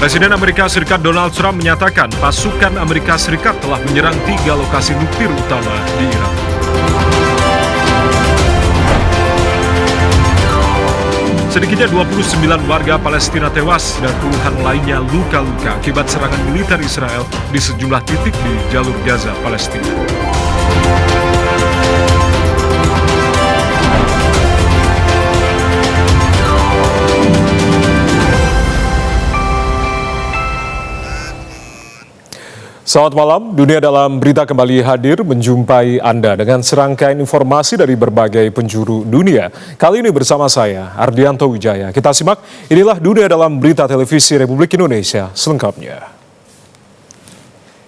Presiden Amerika Serikat Donald Trump menyatakan pasukan Amerika Serikat telah menyerang 3 lokasi nuklir utama di Iran. Sedikitnya 29 warga Palestina tewas dan puluhan lainnya luka-luka akibat serangan militer Israel di sejumlah titik di jalur Gaza, Palestina. Selamat malam, Dunia Dalam Berita kembali hadir menjumpai Anda dengan serangkaian informasi dari berbagai penjuru dunia. Kali ini bersama saya, Ardianto Wijaya. Kita simak, inilah Dunia Dalam Berita Televisi Republik Indonesia selengkapnya.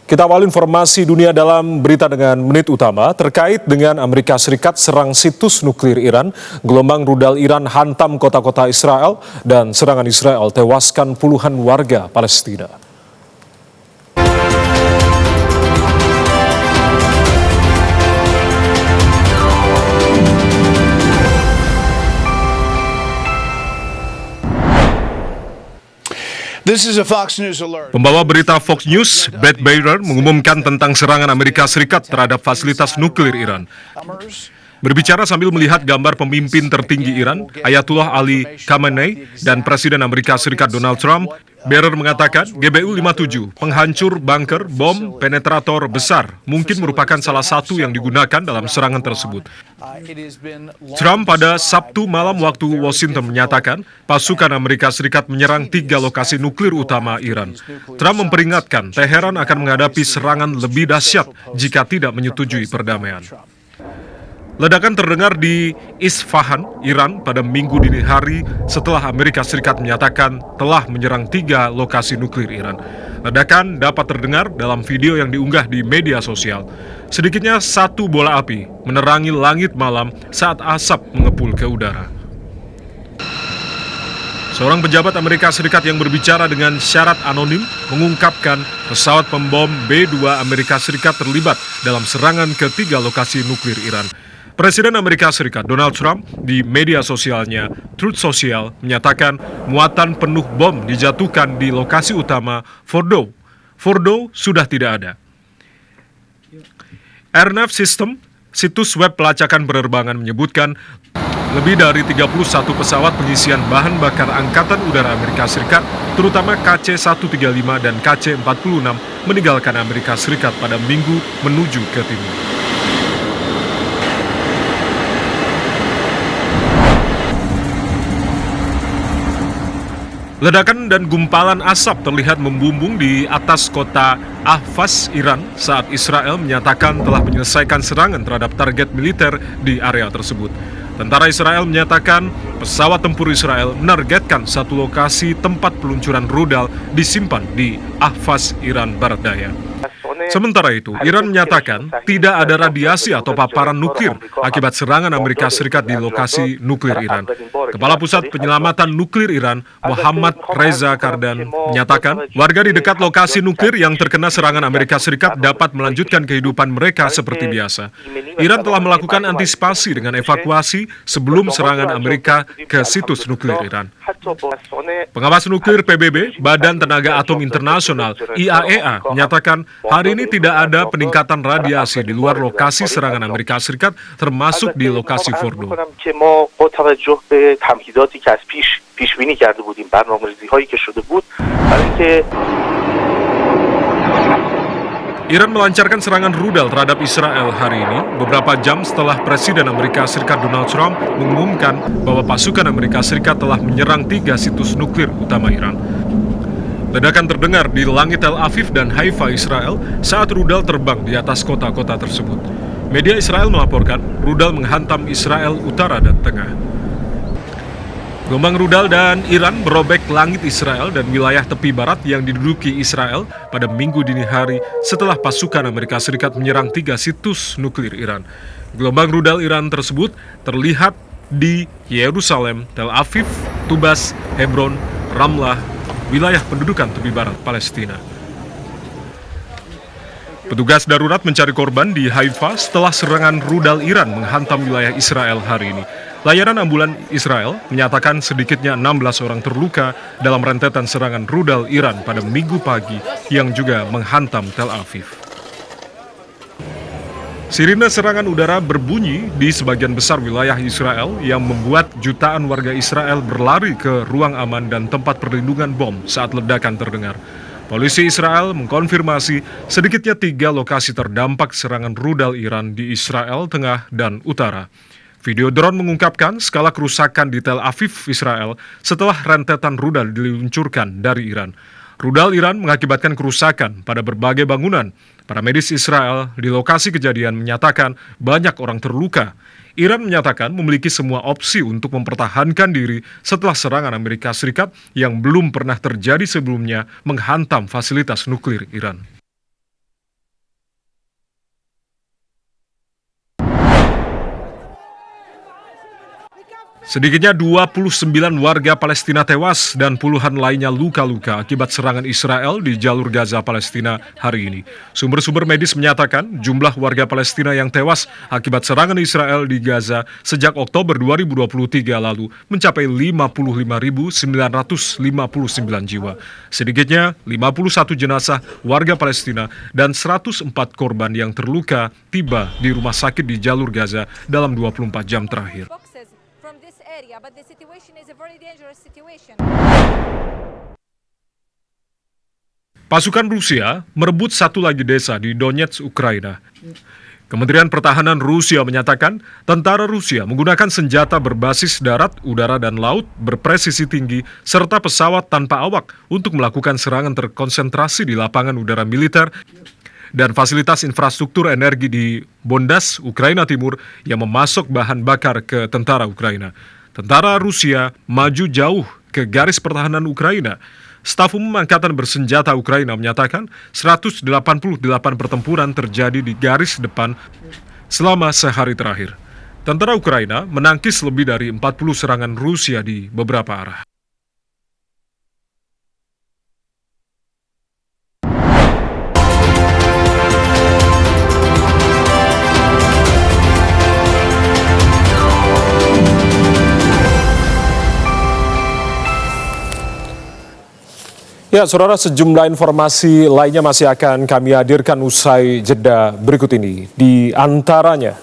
Kita awal informasi Dunia Dalam Berita dengan menit utama terkait dengan Amerika Serikat serang situs nuklir Iran, gelombang rudal Iran hantam kota-kota Israel, dan serangan Israel tewaskan puluhan warga Palestina. This is a Fox News alert. Pembawa berita Fox News, Brett Baier, mengumumkan tentang serangan Amerika Serikat terhadap fasilitas nuklir Iran. Berbicara sambil melihat gambar pemimpin tertinggi Iran, Ayatollah Ali Khamenei, dan Presiden Amerika Serikat Donald Trump, Baier mengatakan GBU-57, penghancur bunker bom penetrator besar, mungkin merupakan salah satu yang digunakan dalam serangan tersebut. Trump pada Sabtu malam waktu Washington menyatakan pasukan Amerika Serikat menyerang 3 lokasi nuklir utama Iran. Trump memperingatkan Teheran akan menghadapi serangan lebih dahsyat jika tidak menyetujui perdamaian. Ledakan terdengar di Isfahan, Iran pada Minggu dini hari setelah Amerika Serikat menyatakan telah menyerang 3 lokasi nuklir Iran. Ledakan dapat terdengar dalam video yang diunggah di media sosial. Sedikitnya 1 bola api menerangi langit malam saat asap mengepul ke udara. Seorang pejabat Amerika Serikat yang berbicara dengan syarat anonim mengungkapkan pesawat pembom B-2 Amerika Serikat terlibat dalam serangan ke 3 lokasi nuklir Iran. Presiden Amerika Serikat Donald Trump di media sosialnya Truth Social menyatakan muatan penuh bom dijatuhkan di lokasi utama Fordow. Fordow sudah tidak ada. Airnav System, situs web pelacakan penerbangan menyebutkan lebih dari 31 pesawat pengisian bahan bakar Angkatan Udara Amerika Serikat, terutama KC-135 dan KC-46, meninggalkan Amerika Serikat pada Minggu menuju ke timur. Ledakan dan gumpalan asap terlihat membumbung di atas kota Ahvaz, Iran saat Israel menyatakan telah menyelesaikan serangan terhadap target militer di area tersebut. Tentara Israel menyatakan pesawat tempur Israel menargetkan satu lokasi tempat peluncuran rudal disimpan di Ahvaz, Iran Barat Daya. Sementara itu, Iran menyatakan tidak ada radiasi atau paparan nuklir akibat serangan Amerika Serikat di lokasi nuklir Iran. Kepala Pusat Penyelamatan Nuklir Iran, Muhammad Reza Kardan, menyatakan warga di dekat lokasi nuklir yang terkena serangan Amerika Serikat dapat melanjutkan kehidupan mereka seperti biasa. Iran telah melakukan antisipasi dengan evakuasi sebelum serangan Amerika ke situs nuklir Iran. Pengawas nuklir PBB, Badan Tenaga Atom Internasional, IAEA, menyatakan hari ini tidak ada peningkatan radiasi di luar lokasi serangan Amerika Serikat, termasuk di lokasi Fordow. Iran melancarkan serangan rudal terhadap Israel hari ini, beberapa jam setelah Presiden Amerika Serikat Donald Trump mengumumkan bahwa pasukan Amerika Serikat telah menyerang 3 situs nuklir utama Iran. Ledakan terdengar di langit Tel Aviv dan Haifa, Israel, saat rudal terbang di atas kota-kota tersebut. Media Israel melaporkan rudal menghantam Israel utara dan tengah. Gelombang rudal dan Iran merobek langit Israel dan wilayah tepi barat yang diduduki Israel pada Minggu dini hari setelah pasukan Amerika Serikat menyerang 3 situs nuklir Iran. Gelombang rudal Iran tersebut terlihat di Yerusalem, Tel Aviv, Tubas, Hebron, Ramlah, wilayah pendudukan tepi barat Palestina. Petugas darurat mencari korban di Haifa setelah serangan rudal Iran menghantam wilayah Israel hari ini. Layanan ambulan Israel menyatakan sedikitnya 16 orang terluka dalam rentetan serangan rudal Iran pada Minggu pagi yang juga menghantam Tel Aviv. Sirine serangan udara berbunyi di sebagian besar wilayah Israel yang membuat jutaan warga Israel berlari ke ruang aman dan tempat perlindungan bom saat ledakan terdengar. Polisi Israel mengkonfirmasi sedikitnya 3 lokasi terdampak serangan rudal Iran di Israel Tengah dan Utara. Video drone mengungkapkan skala kerusakan di Tel Aviv, Israel setelah rentetan rudal diluncurkan dari Iran. Rudal Iran mengakibatkan kerusakan pada berbagai bangunan. Para medis Israel di lokasi kejadian menyatakan banyak orang terluka. Iran menyatakan memiliki semua opsi untuk mempertahankan diri setelah serangan Amerika Serikat yang belum pernah terjadi sebelumnya menghantam fasilitas nuklir Iran. Sedikitnya 29 warga Palestina tewas dan puluhan lainnya luka-luka akibat serangan Israel di jalur Gaza Palestina hari ini. Sumber-sumber medis menyatakan jumlah warga Palestina yang tewas akibat serangan Israel di Gaza sejak Oktober 2023 lalu mencapai 55.959 jiwa. Sedikitnya 51 jenazah warga Palestina dan 104 korban yang terluka tiba di rumah sakit di jalur Gaza dalam 24 jam terakhir. From this area, but the situation is a very dangerous situation. Pasukan Rusia merebut satu lagi desa di Donetsk, Ukraina. Kementerian Pertahanan Rusia menyatakan tentara Rusia menggunakan senjata berbasis darat, udara, dan laut berpresisi tinggi serta pesawat tanpa awak untuk melakukan serangan terkonsentrasi di lapangan udara militer dan fasilitas infrastruktur energi di Bondas, Ukraina Timur yang memasok bahan bakar ke tentara Ukraina. Tentara Rusia maju jauh ke garis pertahanan Ukraina. Staf Umum Angkatan Bersenjata Ukraina menyatakan 188 pertempuran terjadi di garis depan selama sehari terakhir. Tentara Ukraina menangkis lebih dari 40 serangan Rusia di beberapa arah. Ya, saudara, sejumlah informasi lainnya masih akan kami hadirkan usai jeda berikut ini. Di antaranya,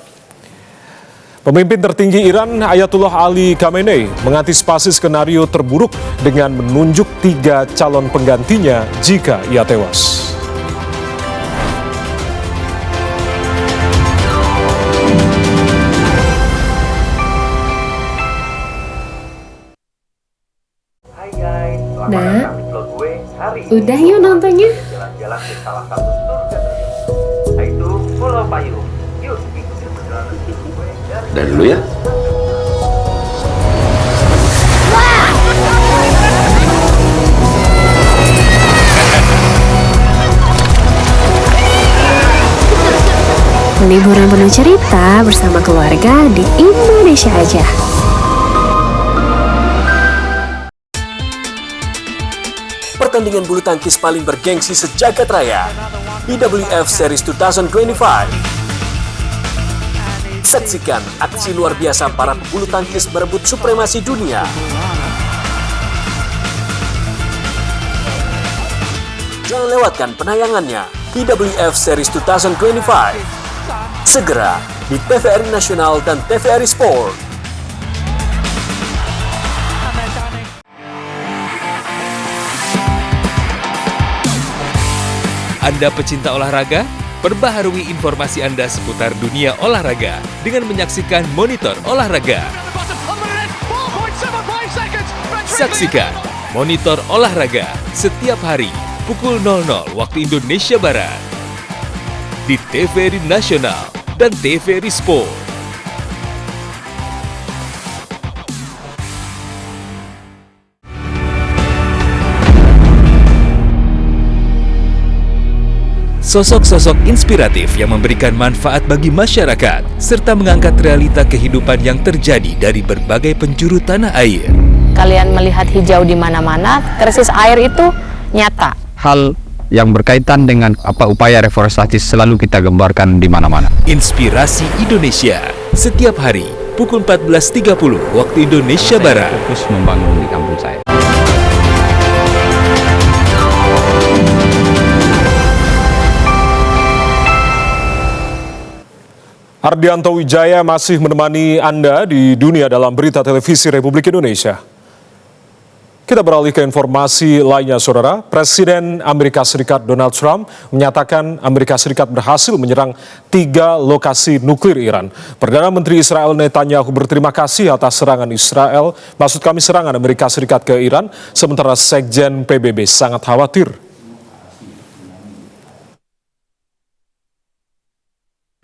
pemimpin tertinggi Iran Ayatollah Ali Khamenei mengantisipasi skenario terburuk dengan menunjuk 3 calon penggantinya jika ia tewas. Nah, udah yuk nontonnya. Jalan-jalan ke salah satu surga tersebut, yaitu Pulau Payung. Yuk ikuti perjalanan gue dari dulu ya. Liburan penuh cerita bersama keluarga di Indonesia aja. Pertandingan bulu tangkis paling bergengsi sejagat raya, BWF Series 2025. Saksikan aksi luar biasa para pebulu tangkis berebut supremasi dunia. Jangan lewatkan penayangannya, BWF Series 2025. Segera di TVRI Nasional dan TVRI Sport. Anda pecinta olahraga? Perbaharui informasi Anda seputar dunia olahraga dengan menyaksikan Monitor Olahraga. Saksikan Monitor Olahraga setiap hari pukul 00 waktu Indonesia Barat di TVRI Nasional dan TVRI Sport. Sosok-sosok inspiratif yang memberikan manfaat bagi masyarakat, serta mengangkat realita kehidupan yang terjadi dari berbagai penjuru tanah air. Kalian melihat hijau di mana-mana, krisis air itu nyata. Hal yang berkaitan dengan upaya reforestasi selalu kita gambarkan di mana-mana. Inspirasi Indonesia, setiap hari pukul 14.30 waktu Indonesia Barat. Fokus membangun di kampung saya. Ardianto Wijaya masih menemani Anda di dunia dalam berita televisi Republik Indonesia. Kita beralih ke informasi lainnya, Saudara. Presiden Amerika Serikat Donald Trump menyatakan Amerika Serikat berhasil menyerang 3 lokasi nuklir Iran. Perdana Menteri Israel Netanyahu berterima kasih atas serangan serangan Amerika Serikat ke Iran, sementara Sekjen PBB sangat khawatir.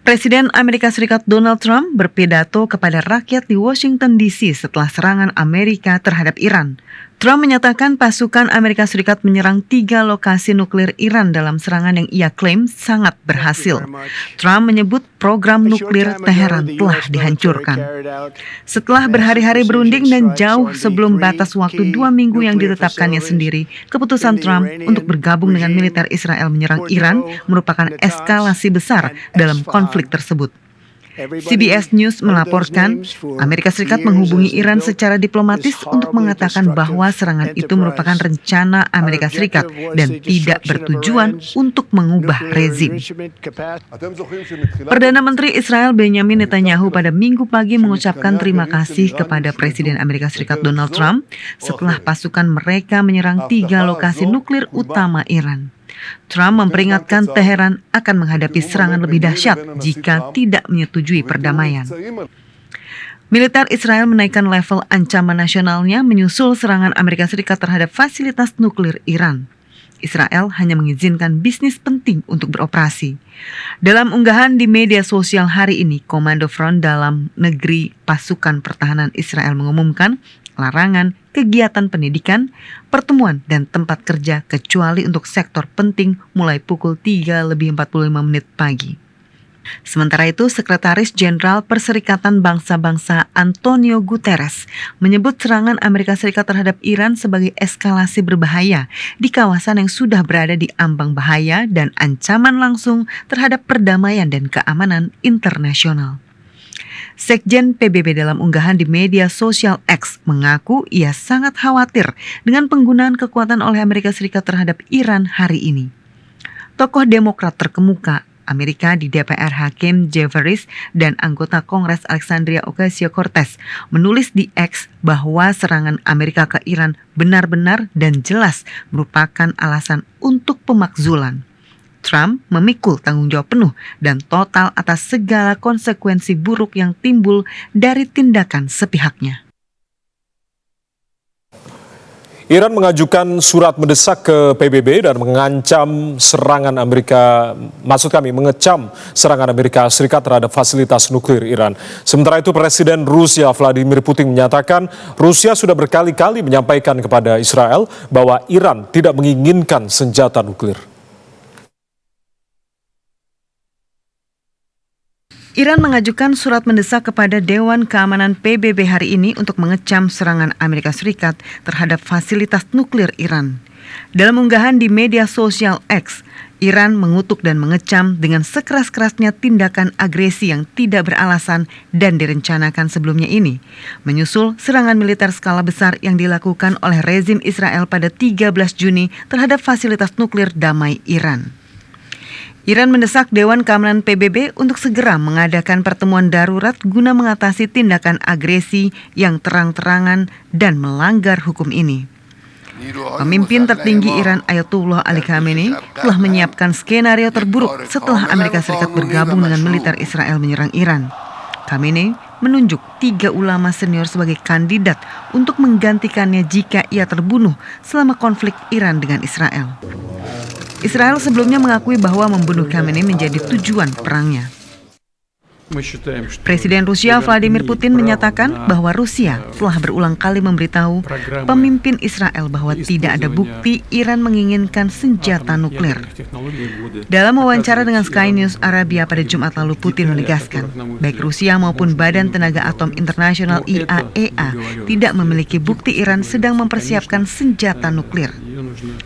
Presiden Amerika Serikat Donald Trump berpidato kepada rakyat di Washington DC setelah serangan Amerika terhadap Iran. Trump menyatakan pasukan Amerika Serikat menyerang 3 lokasi nuklir Iran dalam serangan yang ia klaim sangat berhasil. Trump menyebut program nuklir Teheran telah dihancurkan. Setelah berhari-hari berunding dan jauh sebelum batas waktu 2 minggu yang ditetapkannya sendiri, keputusan Trump untuk bergabung dengan militer Israel menyerang Iran merupakan eskalasi besar dalam konflik tersebut. CBS News melaporkan Amerika Serikat menghubungi Iran secara diplomatis untuk mengatakan bahwa serangan itu merupakan rencana Amerika Serikat dan tidak bertujuan untuk mengubah rezim. Perdana Menteri Israel Benjamin Netanyahu pada Minggu pagi mengucapkan terima kasih kepada Presiden Amerika Serikat Donald Trump setelah pasukan mereka menyerang 3 lokasi nuklir utama Iran. Trump memperingatkan Teheran akan menghadapi serangan lebih dahsyat jika tidak menyetujui perdamaian. Militer Israel menaikkan level ancaman nasionalnya menyusul serangan Amerika Serikat terhadap fasilitas nuklir Iran. Israel hanya mengizinkan bisnis penting untuk beroperasi. Dalam unggahan di media sosial hari ini, Komando Front Dalam Negeri Pasukan Pertahanan Israel mengumumkan larangan kegiatan pendidikan, pertemuan, dan tempat kerja kecuali untuk sektor penting mulai pukul 3:45 pagi. Sementara itu, Sekretaris Jenderal Perserikatan Bangsa-Bangsa Antonio Guterres menyebut serangan Amerika Serikat terhadap Iran sebagai eskalasi berbahaya di kawasan yang sudah berada di ambang bahaya dan ancaman langsung terhadap perdamaian dan keamanan internasional. Sekjen PBB dalam unggahan di media sosial X mengaku ia sangat khawatir dengan penggunaan kekuatan oleh Amerika Serikat terhadap Iran hari ini. Tokoh Demokrat terkemuka Amerika di DPR Hakeem Jeffries dan anggota Kongres Alexandria Ocasio-Cortez menulis di X bahwa serangan Amerika ke Iran benar-benar dan jelas merupakan alasan untuk pemakzulan. Trump memikul tanggung jawab penuh dan total atas segala konsekuensi buruk yang timbul dari tindakan sepihaknya. Iran mengajukan surat mendesak ke PBB dan mengecam serangan Amerika Serikat terhadap fasilitas nuklir Iran. Sementara itu Presiden Rusia Vladimir Putin menyatakan Rusia sudah berkali-kali menyampaikan kepada Israel bahwa Iran tidak menginginkan senjata nuklir. Iran mengajukan surat mendesak kepada Dewan Keamanan PBB hari ini untuk mengecam serangan Amerika Serikat terhadap fasilitas nuklir Iran. Dalam unggahan di media sosial X, Iran mengutuk dan mengecam dengan sekeras-kerasnya tindakan agresi yang tidak beralasan dan direncanakan sebelumnya ini, menyusul serangan militer skala besar yang dilakukan oleh rezim Israel pada 13 Juni terhadap fasilitas nuklir damai Iran. Iran mendesak Dewan Keamanan PBB untuk segera mengadakan pertemuan darurat guna mengatasi tindakan agresi yang terang-terangan dan melanggar hukum ini. Pemimpin tertinggi Iran Ayatollah Ali Khamenei telah menyiapkan skenario terburuk setelah Amerika Serikat bergabung dengan militer Israel menyerang Iran. Khamenei menunjuk 3 ulama senior sebagai kandidat untuk menggantikannya jika ia terbunuh selama konflik Iran dengan Israel. Israel sebelumnya mengakui bahwa membunuh Khamenei menjadi tujuan perangnya. Presiden Rusia Vladimir Putin menyatakan bahwa Rusia telah berulang kali memberitahu pemimpin Israel bahwa tidak ada bukti Iran menginginkan senjata nuklir. Dalam wawancara dengan Sky News Arabia pada Jumat lalu, Putin menegaskan, baik Rusia maupun Badan Tenaga Atom Internasional IAEA tidak memiliki bukti Iran sedang mempersiapkan senjata nuklir.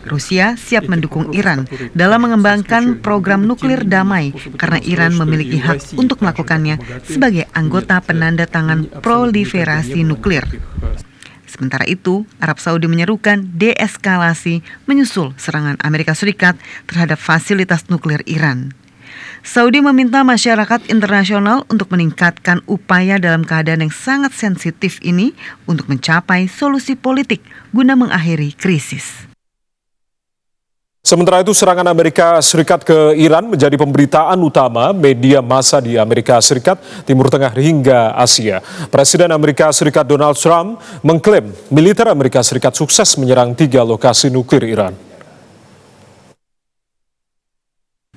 Rusia siap mendukung Iran dalam mengembangkan program nuklir damai karena Iran memiliki hak untuk melakukan menetapkannya sebagai anggota penanda tangan proliferasi nuklir. Sementara itu, Arab Saudi menyerukan deeskalasi menyusul serangan Amerika Serikat terhadap fasilitas nuklir Iran. Saudi meminta masyarakat internasional untuk meningkatkan upaya dalam keadaan yang sangat sensitif ini untuk mencapai solusi politik guna mengakhiri krisis. Sementara itu, serangan Amerika Serikat ke Iran menjadi pemberitaan utama media massa di Amerika Serikat, Timur Tengah hingga Asia. Presiden Amerika Serikat Donald Trump mengklaim militer Amerika Serikat sukses menyerang 3 lokasi nuklir Iran.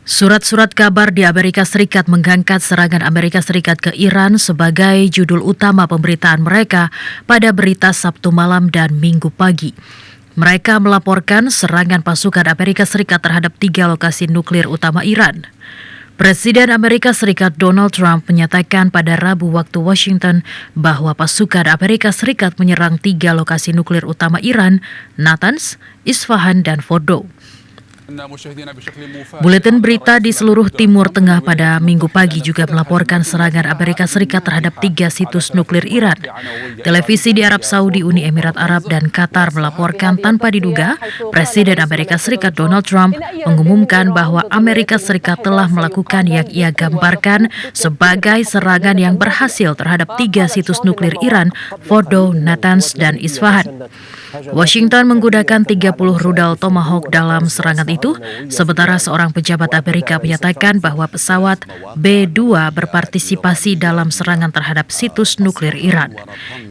Surat-surat kabar di Amerika Serikat mengangkat serangan Amerika Serikat ke Iran sebagai judul utama pemberitaan mereka pada berita Sabtu malam dan Minggu pagi. Mereka melaporkan serangan pasukan Amerika Serikat terhadap 3 lokasi nuklir utama Iran. Presiden Amerika Serikat Donald Trump menyatakan pada Rabu waktu Washington bahwa pasukan Amerika Serikat menyerang 3 lokasi nuklir utama Iran, Natanz, Isfahan, dan Fordow. Buletin berita di seluruh Timur Tengah pada Minggu pagi juga melaporkan serangan Amerika Serikat terhadap 3 situs nuklir Iran. Televisi di Arab Saudi, Uni Emirat Arab, dan Qatar melaporkan tanpa diduga Presiden Amerika Serikat Donald Trump mengumumkan bahwa Amerika Serikat telah melakukan yang ia gambarkan sebagai serangan yang berhasil terhadap 3 situs nuklir Iran, Fordow, Natanz, dan Isfahan. Washington menggunakan 30 rudal Tomahawk dalam serangan itu, sementara seorang pejabat Amerika menyatakan bahwa pesawat B-2 berpartisipasi dalam serangan terhadap situs nuklir Iran.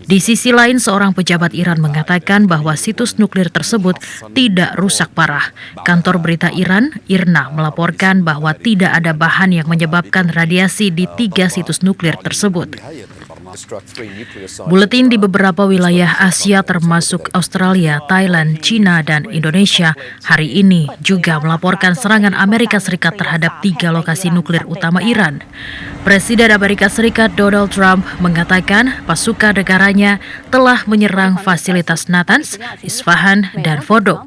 Di sisi lain, seorang pejabat Iran mengatakan bahwa situs nuklir tersebut tidak rusak parah. Kantor berita Iran, IRNA, melaporkan bahwa tidak ada bahan yang menyebabkan radiasi di 3 situs nuklir tersebut. Buletin di beberapa wilayah Asia termasuk Australia, Thailand, China, dan Indonesia hari ini juga melaporkan serangan Amerika Serikat terhadap 3 lokasi nuklir utama Iran. Presiden Amerika Serikat Donald Trump mengatakan pasukan negaranya telah menyerang fasilitas Natanz, Isfahan, dan Fordow.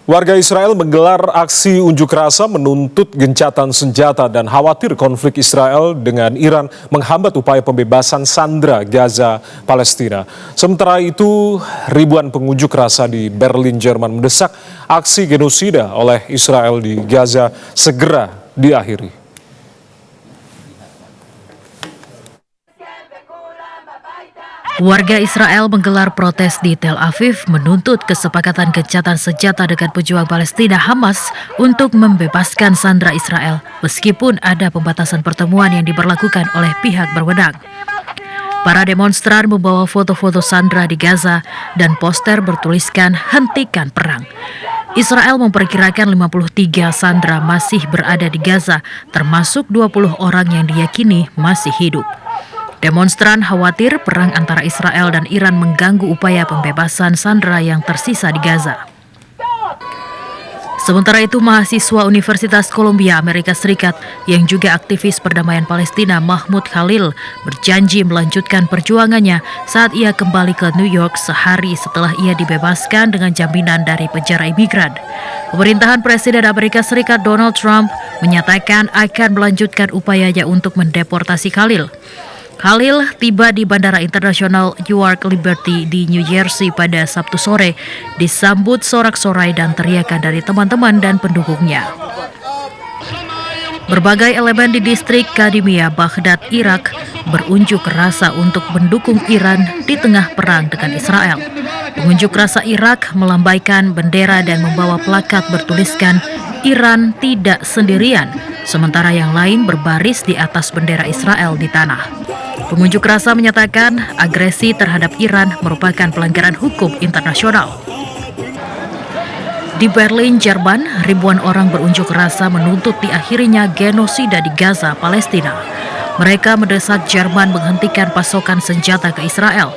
Warga Israel menggelar aksi unjuk rasa menuntut gencatan senjata dan khawatir konflik Israel dengan Iran menghambat upaya pembebasan sandera Gaza, Palestina. Sementara itu, ribuan pengunjuk rasa di Berlin, Jerman mendesak aksi genosida oleh Israel di Gaza segera diakhiri. Warga Israel menggelar protes di Tel Aviv menuntut kesepakatan gencatan senjata dengan pejuang Palestina Hamas untuk membebaskan sandera Israel, meskipun ada pembatasan pertemuan yang diberlakukan oleh pihak berwenang. Para demonstran membawa foto-foto sandera di Gaza dan poster bertuliskan "Hentikan Perang". Israel memperkirakan 53 sandera masih berada di Gaza, termasuk 20 orang yang diyakini masih hidup. Demonstran khawatir perang antara Israel dan Iran mengganggu upaya pembebasan sandera yang tersisa di Gaza. Sementara itu, mahasiswa Universitas Columbia, Amerika Serikat, yang juga aktivis perdamaian Palestina, Mahmoud Khalil, berjanji melanjutkan perjuangannya saat ia kembali ke New York sehari setelah ia dibebaskan dengan jaminan dari penjara imigran. Pemerintahan Presiden Amerika Serikat Donald Trump menyatakan akan melanjutkan upayanya untuk mendeportasi Khalil. Khalil tiba di Bandara Internasional Newark Liberty di New Jersey pada Sabtu sore, disambut sorak-sorai dan teriakan dari teman-teman dan pendukungnya. Berbagai elemen di distrik Kadimia, Baghdad, Irak berunjuk rasa untuk mendukung Iran di tengah perang dengan Israel. Pengunjuk rasa Irak melambaikan bendera dan membawa plakat bertuliskan "Iran tidak sendirian", sementara yang lain berbaris di atas bendera Israel di tanah. Pengunjuk rasa menyatakan agresi terhadap Iran merupakan pelanggaran hukum internasional. Di Berlin, Jerman, ribuan orang berunjuk rasa menuntut diakhirinya genosida di Gaza, Palestina. Mereka mendesak Jerman menghentikan pasokan senjata ke Israel.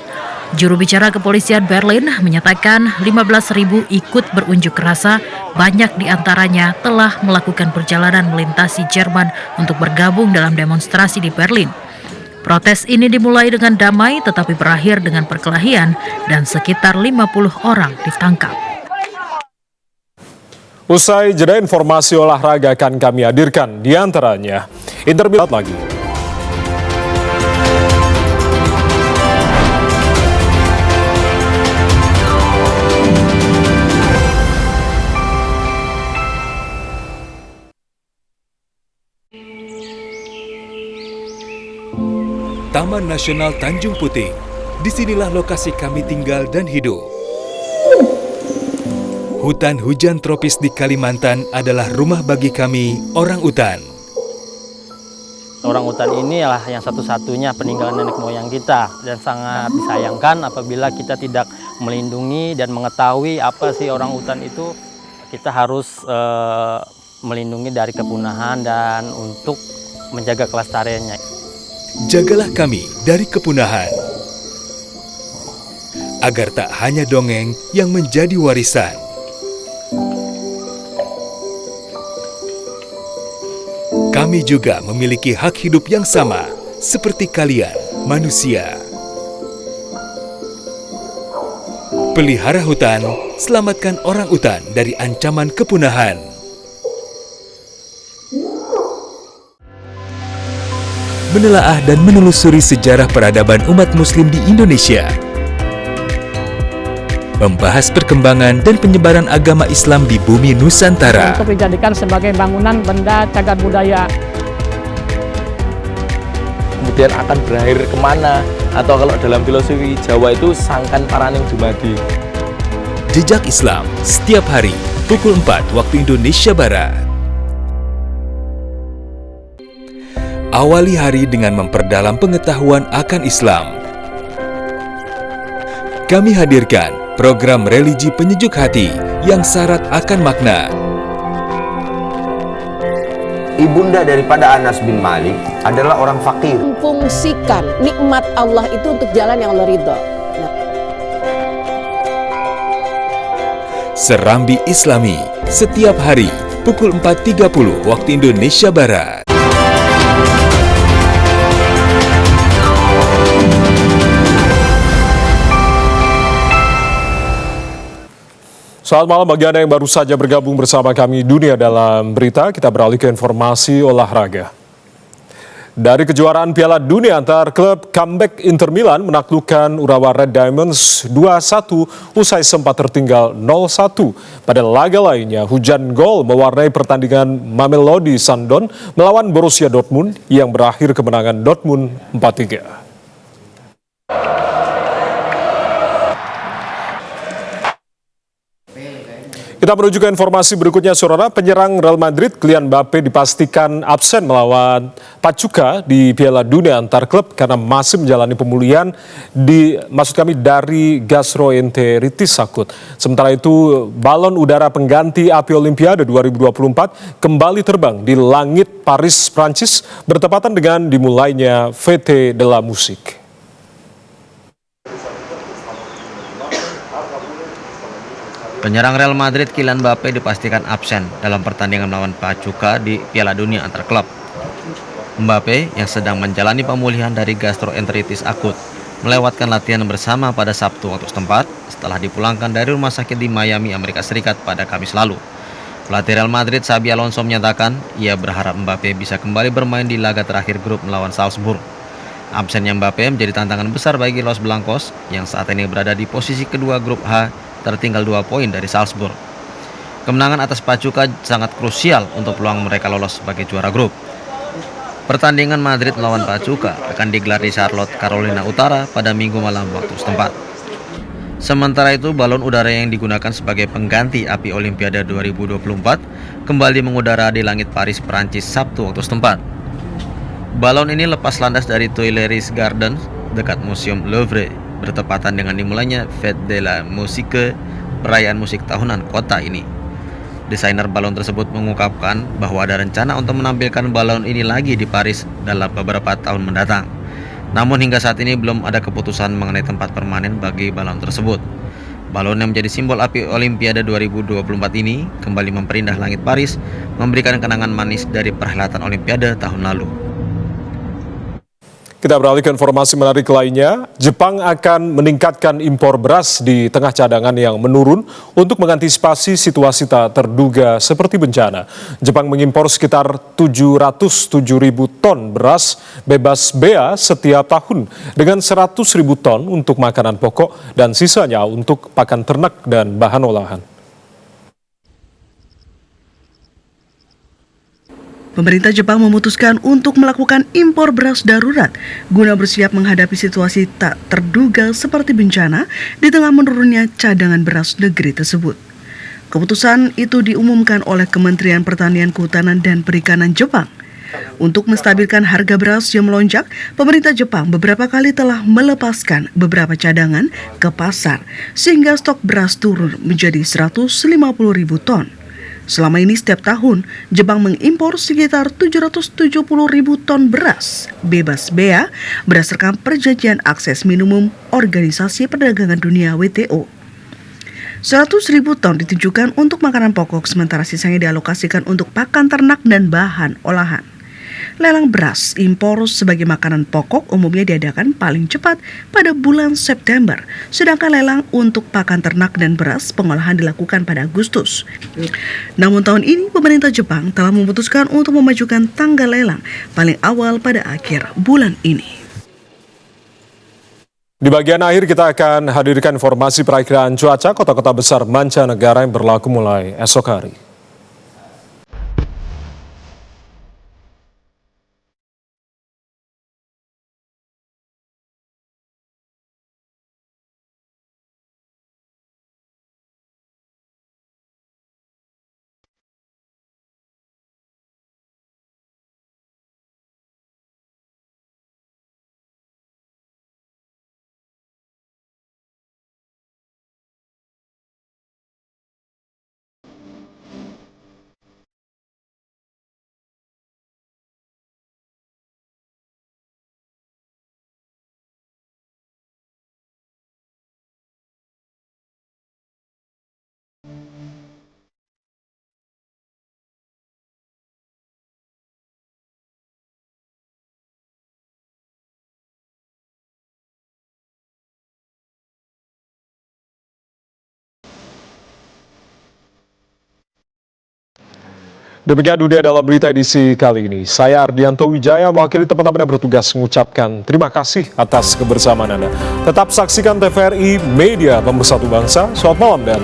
Juru bicara kepolisian Berlin menyatakan 15.000 ikut berunjuk rasa, banyak di antaranya telah melakukan perjalanan melintasi Jerman untuk bergabung dalam demonstrasi di Berlin. Protes ini dimulai dengan damai tetapi berakhir dengan perkelahian dan sekitar 50 orang ditangkap. Usai jeda, informasi olahraga akan kami hadirkan, di antaranya Inter Milan lagi. Taman Nasional Tanjung Puting. Disinilah lokasi kami tinggal dan hidup. Hutan hujan tropis di Kalimantan adalah rumah bagi kami, orang utan. Orang utan ini adalah yang satu-satunya peninggalan nenek moyang kita dan sangat disayangkan apabila kita tidak melindungi dan mengetahui apa sih orang utan itu. Kita harus melindungi dari kepunahan dan untuk menjaga kelestariannya. Jagalah kami dari kepunahan, agar tak hanya dongeng yang menjadi warisan. Kami juga memiliki hak hidup yang sama, seperti kalian, manusia. Pelihara hutan, selamatkan orang utan dari ancaman kepunahan. Menelaah dan menelusuri sejarah peradaban umat muslim di Indonesia. Membahas perkembangan dan penyebaran agama Islam di bumi Nusantara. Untuk dijadikan sebagai bangunan benda cagar budaya. Kemudian akan berakhir kemana? Atau kalau dalam filosofi Jawa itu sangkan paraning dumadi. Jejak Islam setiap hari pukul 4 waktu Indonesia Barat. Awali hari dengan memperdalam pengetahuan akan Islam. Kami hadirkan program religi penyejuk hati yang syarat akan makna. Ibunda daripada Anas bin Malik adalah orang fakir. Fungsikan nikmat Allah itu untuk jalan yang Allah ridho. Serambi Islami setiap hari pukul 4.30 waktu Indonesia Barat. Selamat malam bagi Anda yang baru saja bergabung bersama kami Dunia Dalam Berita. Kita beralih ke informasi olahraga. Dari kejuaraan Piala Dunia antar klub, comeback Inter Milan menaklukkan Urawa Red Diamonds 2-1 usai sempat tertinggal 0-1. Pada laga lainnya, hujan gol mewarnai pertandingan Mamelodi Sundowns melawan Borussia Dortmund yang berakhir kemenangan Dortmund 4-3. Kita menuju ke informasi berikutnya, saudara. Penyerang Real Madrid, Kylian Mbappe dipastikan absen melawan Pachuca di Piala Dunia antar klub karena masih menjalani pemulihan dari gastroenteritis akut. Sementara itu, balon udara pengganti api Olimpiade 2024 kembali terbang di langit Paris, Prancis, bertepatan dengan dimulainya Fête de la Musique. Penyerang Real Madrid Kylian Mbappe dipastikan absen dalam pertandingan melawan Pachuca di Piala Dunia antar klub. Mbappe yang sedang menjalani pemulihan dari gastroenteritis akut melewatkan latihan bersama pada Sabtu waktu setempat setelah dipulangkan dari rumah sakit di Miami, Amerika Serikat pada Kamis lalu. Pelatih Real Madrid Xabi Alonso menyatakan ia berharap Mbappe bisa kembali bermain di laga terakhir grup melawan Salzburg. Absennya Mbappe menjadi tantangan besar bagi Los Blancos yang saat ini berada di posisi kedua grup H, tertinggal 2 poin dari Salzburg. Kemenangan atas Pachuca sangat krusial untuk peluang mereka lolos sebagai juara grup. Pertandingan Madrid melawan Pachuca akan digelar di Charlotte, Carolina Utara pada Minggu malam waktu setempat. Sementara itu, balon udara yang digunakan sebagai pengganti api Olimpiade 2024 kembali mengudara di langit Paris, Prancis Sabtu waktu setempat. Balon ini lepas landas dari Tuileries Gardens dekat Museum Louvre, bertepatan dengan dimulainya Fête de la Musique, perayaan musik tahunan kota ini. Desainer balon tersebut mengungkapkan bahwa ada rencana untuk menampilkan balon ini lagi di Paris dalam beberapa tahun mendatang. Namun hingga saat ini belum ada keputusan mengenai tempat permanen bagi balon tersebut. Balon yang menjadi simbol api Olimpiade 2024 ini kembali memperindah langit Paris, memberikan kenangan manis dari perhelatan Olimpiade tahun lalu. Kita beralih ke informasi menarik lainnya. Jepang akan meningkatkan impor beras di tengah cadangan yang menurun untuk mengantisipasi situasi tak terduga seperti bencana. Jepang mengimpor sekitar 707.000 ton beras bebas bea setiap tahun dengan 100.000 ton untuk makanan pokok dan sisanya untuk pakan ternak dan bahan olahan. Pemerintah Jepang memutuskan untuk melakukan impor beras darurat guna bersiap menghadapi situasi tak terduga seperti bencana di tengah menurunnya cadangan beras negeri tersebut. Keputusan itu diumumkan oleh Kementerian Pertanian, Kehutanan, dan Perikanan Jepang. Untuk menstabilkan harga beras yang melonjak, pemerintah Jepang beberapa kali telah melepaskan beberapa cadangan ke pasar sehingga stok beras turun menjadi 150.000 ton. Selama ini setiap tahun, Jepang mengimpor sekitar 770.000 ton beras bebas bea berdasarkan perjanjian akses minimum Organisasi Perdagangan Dunia WTO. 100.000 ton ditujukan untuk makanan pokok, sementara sisanya dialokasikan untuk pakan ternak dan bahan olahan. Lelang beras impor sebagai makanan pokok umumnya diadakan paling cepat pada bulan September, sedangkan lelang untuk pakan ternak dan beras pengolahan dilakukan pada Agustus. Namun tahun ini pemerintah Jepang telah memutuskan untuk memajukan tanggal lelang paling awal pada akhir bulan ini. Di bagian akhir kita akan hadirkan informasi perakiraan cuaca kota-kota besar mancanegara yang berlaku mulai esok hari. Demikian dunia dalam berita edisi kali ini. Saya Ardianto Wijaya mewakili teman-teman yang bertugas mengucapkan terima kasih atas kebersamaan Anda. Tetap saksikan TVRI Media Pemersatu Bangsa. Selamat malam dan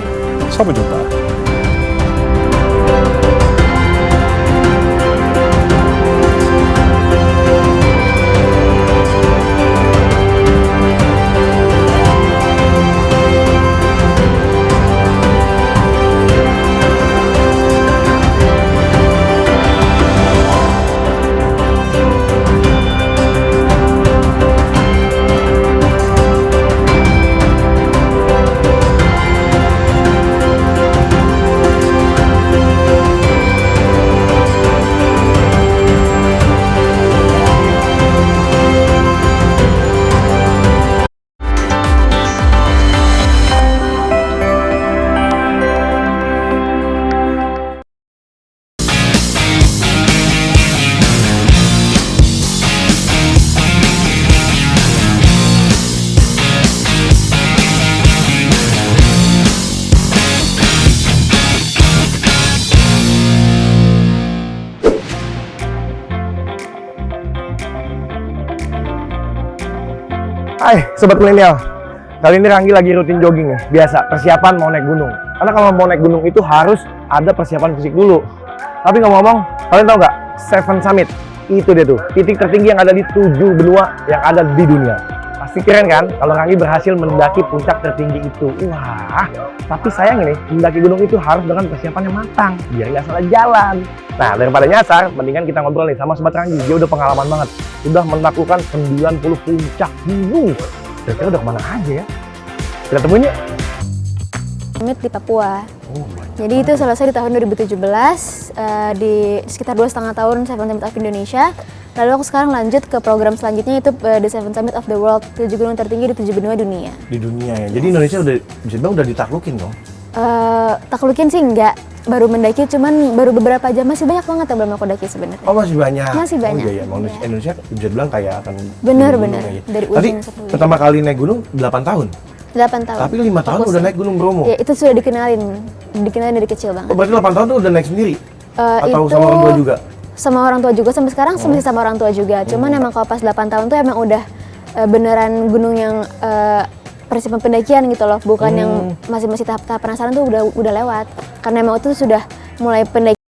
sampai jumpa. Hai Sobat Milenial, kali ini Ranggi lagi rutin jogging ya. Biasa, persiapan mau naik gunung. Karena kalau mau naik gunung itu harus ada persiapan fisik dulu. Tapi ngomong-ngomong, kalian tahu nggak? Seven Summit, itu dia tuh, titik tertinggi yang ada di 7 benua yang ada di dunia. Pasti keren kan kalau Ranggi berhasil mendaki puncak tertinggi itu. Wah, tapi sayang ini, mendaki gunung itu harus dengan persiapan yang matang, biar nggak salah jalan. Nah, daripada nyasar, mendingan kita ngobrol nih sama Sobat Ranggi. Dia udah pengalaman banget, udah menaklukkan 90 puncak gunung. Kira-kira udah kemana aja ya? Kita temuin yuk. Summit di Papua. Jadi itu selesai di tahun 2017, di sekitar 2,5 tahun Seven Summit of Indonesia. Lalu aku sekarang lanjut ke program selanjutnya, yaitu The Seven Summit of the World, 7 gunung tertinggi di 7 benua dunia. Di dunia ya, jadi Indonesia udah bisa dibilang udah ditaklukin dong? Taklukin sih enggak, baru mendaki, cuman baru beberapa jam, masih banyak banget yang belum aku daki sebenarnya. Oh masih banyak? Masih banyak. Oh iya, ya. Indonesia bisa bilang kayak akan bener. Ya. Dari Tadi ujung pertama kali naik gunung 8 tahun? 8 tahun. Tapi 5 tahun udah naik Gunung Bromo? Ya itu sudah dikenalin dari kecil banget. Oh berarti 8 tahun tuh udah naik sendiri? Atau Itu sama orang tua juga? Sama orang tua juga, sampai sekarang masih sama orang tua juga. Cuman emang kalau pas 8 tahun tuh emang udah beneran gunung yang persiapan pendakian gitu loh, bukan yang masih tahap penasaran tuh udah lewat. Karena emang itu sudah mulai pendakian